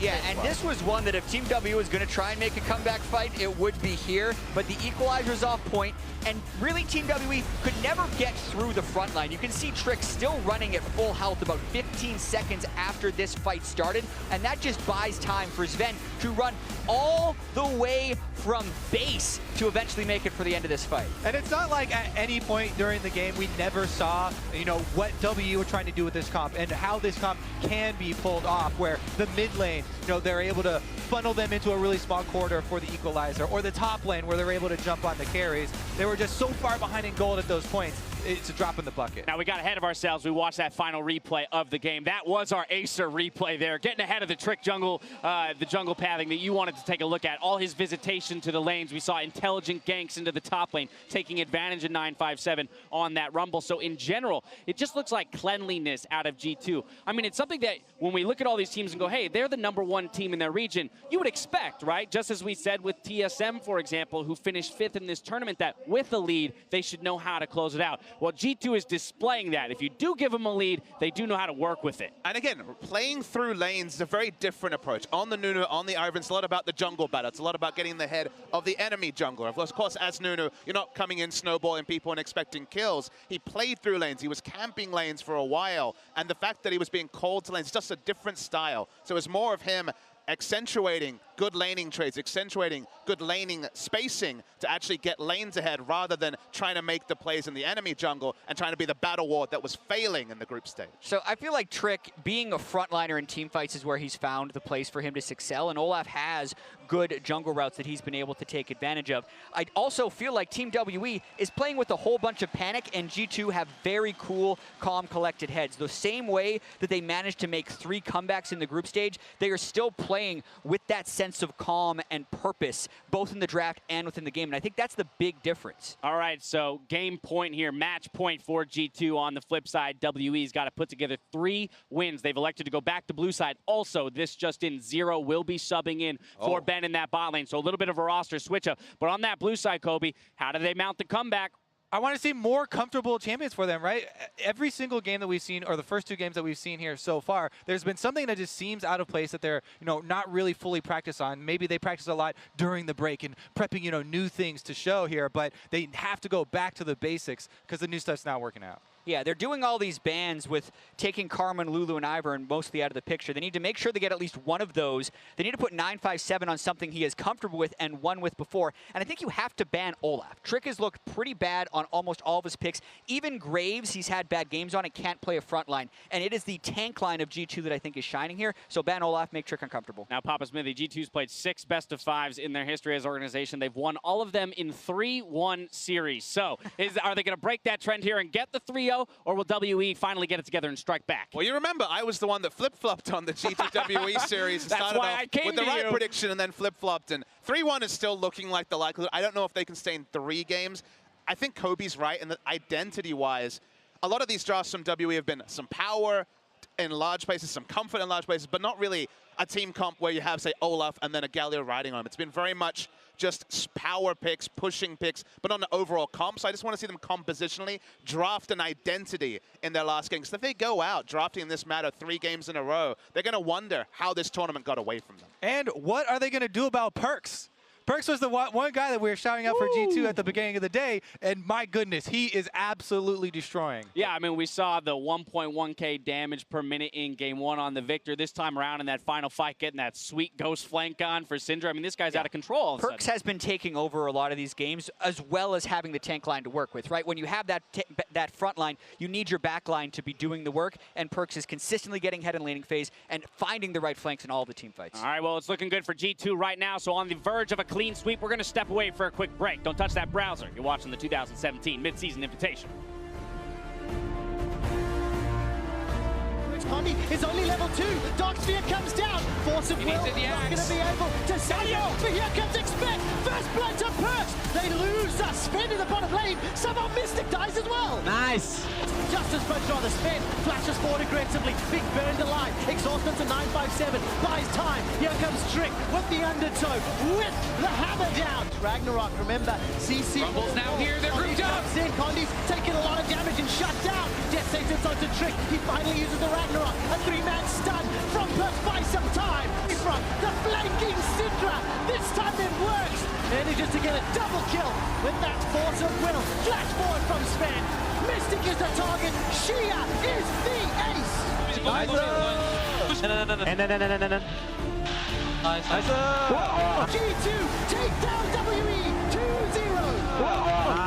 Yeah, and this was one that if Team W was going to try and make a comeback fight, it would be here. But the equalizer's off point, and really Team WE could never get through the front line. You can see Trick still running at full health about 15 seconds after this fight started, and that just buys time for Sven to run all the way from base to eventually make it for the end of this fight. And it's not like at any point during the game we never saw, you know, what WE were trying to do with this comp and how this comp can be pulled off, where the mid lane, you know, they're able to funnel them into a really small corridor for the equalizer, or the top lane where they're able to jump on the carries. They were just so far behind in gold at those points. It's a drop in the bucket. Now, we got ahead of ourselves. We watched that final replay of the game. That was our Acer replay there, getting ahead of the Trick jungle, the jungle pathing that you wanted to take a look at. All his visitation to the lanes. We saw intelligent ganks into the top lane, taking advantage of 957 on that Rumble. So in general, it just looks like cleanliness out of G2. I mean, it's something that when we look at all these teams and go, hey, they're the #1 team in their region, you would expect, right? Just as we said with TSM, for example, who finished 5th in this tournament, that with a lead, they should know how to close it out. Well, G2 is displaying that. If you do give them a lead, they do know how to work with it. And again, playing through lanes is a very different approach. On the Nunu, on the Ivan, it's a lot about the jungle battle. It's a lot about getting in the head of the enemy jungler. Of course, as Nunu, you're not coming in snowballing people and expecting kills. He played through lanes. He was camping lanes for a while. And the fact that he was being called to lanes is just a different style. So it's more of him accentuating good laning trades, accentuating good laning spacing to actually get lanes ahead rather than trying to make the plays in the enemy jungle and trying to be the battle ward that was failing in the group stage. So I feel like Trick, being a frontliner in team fights, is where he's found the place for him to excel, and Olaf has good jungle routes that he's been able to take advantage of. I also feel like Team WE is playing with a whole bunch of panic, and G2 have very cool, calm, collected heads. The same way that they managed to make 3 comebacks in the group stage, they are still playing with that sense of calm and purpose, both in the draft and within the game, and I think that's the big difference. All right, so game point here, match point for G2. On the flip side, WE's got to put together 3 wins. They've elected to go back to blue side. Also, this just in, Zero will be subbing in for Ben in that bot lane, so a little bit of a roster switch up. But on that blue side, Kobe, how do they mount the comeback? I want to see more comfortable champions for them, right? Every single game that we've seen, or the first 2 games that we've seen here so far, there's been something that just seems out of place that they're, you know, not really fully practiced on. Maybe they practice a lot during the break and prepping, you know, new things to show here, but they have to go back to the basics because the new stuff's not working out. Yeah, they're doing all these bans with taking Carmen, Lulu, and Ivern mostly out of the picture. They need to make sure they get at least one of those. They need to put 957 on something he is comfortable with and won with before. And I think you have to ban Olaf. Trick has looked pretty bad on almost all of his picks. Even Graves, he's had bad games on and can't play a front line. And it is the tank line of G2 that I think is shining here. So ban Olaf, make Trick uncomfortable. Now, Papa Smithy, G2's played 6 best-of-5s in their history as an organization. They've won all of them in 3-1 series. So are they going to break that trend here and get the 3-0, or will WE finally get it together and strike back? Well, you remember, I was the one that flip-flopped on the G2 WE series and started off with the right prediction and then flip-flopped. And 3-1 is still looking like the likelihood. I don't know if they can stay in 3 games. I think Kobe's right, and that identity-wise, a lot of these drafts from WE have been some power in large places, some comfort in large places, but not really a team comp where you have, say, Olaf and then a Galio riding on him. It's been very much just power picks, pushing picks, but on the overall comp. So I just want to see them compositionally draft an identity in their last game. So if they go out drafting in this matter 3 games in a row, they're going to wonder how this tournament got away from them. And what are they going to do about Perks? Perks was the one guy that we were shouting out for G2 at the beginning of the day, and my goodness, he is absolutely destroying. Yeah, I mean, we saw the 1.1k damage per minute in game 1 on the Victor. This time around in that final fight, getting that sweet ghost flank on for Syndra. I mean, this guy's out of control all of a sudden. Perks has been taking over a lot of these games, as well as having the tank line to work with, right? When you have that front line, you need your back line to be doing the work, and Perks is consistently getting head and laning phase and finding the right flanks in all the team fights. All right, well, it's looking good for G2 right now, so on the verge of a clean sweep. We're going to step away for a quick break. Don't touch that browser. You're watching the 2017 Midseason Invitational. Condi is only level 2. Dark Sphere comes down. Force of will not going to be able to save it. But here comes Expect. First blood to Perks. They lose a spin in the bottom lane. Somehow Mystic dies as well. Nice. Just as much on the spin. Flashes forward aggressively. Big burned alive. Exhausted to 957. Buys time. Here comes Trick with the undertow. With the hammer down. Ragnarok, remember. CC. Rumble's now here. They're grouped up. Condi's taking a lot of damage and shut down. Death saves it onto Trick. He finally uses the Ragnarok. A 3-man stun from Perth by some time. From the flanking Syndra. This time it works. Manages to get a double kill with that force of will. Flash forward from Sven. Mystic is the target. Shia is the ace. Nice. G2 take down WE 2-0.